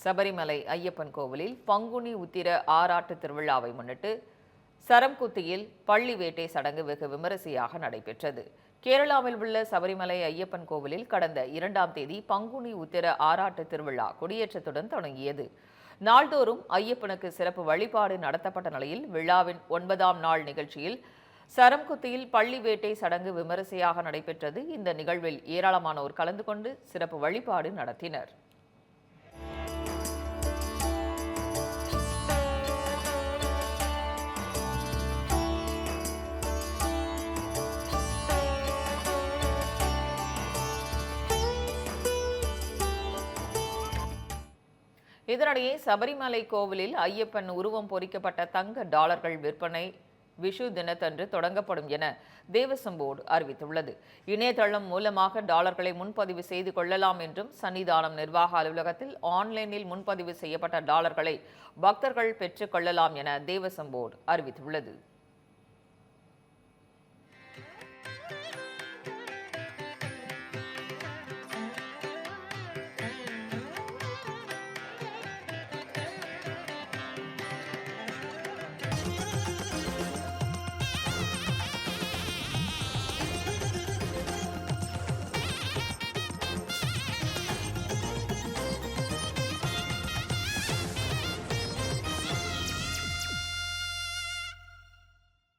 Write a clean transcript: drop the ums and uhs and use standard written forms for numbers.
சபரிமலை ஐயப்பன் கோவிலில் பங்குனி உத்திர ஆராட்டு திருவிழாவை முன்னிட்டு சரம்குத்தியில் பள்ளி வேட்டை சடங்கு வெகு விமரிசையாக நடைபெற்றது. கேரளாவில் உள்ள சபரிமலை ஐயப்பன் கோவிலில் கடந்த 2ஆம் தேதி பங்குனி உத்திர ஆராட்டு திருவிழா கொடியேற்றத்துடன் தொடங்கியது. நாள்தோறும் ஐயப்பனுக்கு சிறப்பு வழிபாடு நடத்தப்பட்ட நிலையில் விழாவின் 9ஆம் நாள் நிகழ்ச்சியில் சரம்குத்தியில் பள்ளி வேட்டை சடங்கு விமரிசையாக நடைபெற்றது. இந்த நிகழ்வில் ஏராளமானோர் கலந்து கொண்டு சிறப்பு வழிபாடு நடத்தினர். இதனிடையே சபரிமலை கோவிலில் ஐயப்பன் உருவம் பொறிக்கப்பட்ட தங்க டாலர்கள் விற்பனை விஷு தினத்தன்று தொடங்கப்படும் என தேவசம் போர்டு அறிவித்துள்ளது. இணையதளம் மூலமாக டாலர்களை முன்பதிவு செய்து கொள்ளலாம் என்றும் சன்னிதானம் நிர்வாக அலுவலகத்தில் ஆன்லைனில் முன்பதிவு செய்யப்பட்ட டாலர்களை பக்தர்கள் பெற்றுக் கொள்ளலாம் என தேவசம் போர்டு அறிவித்துள்ளது.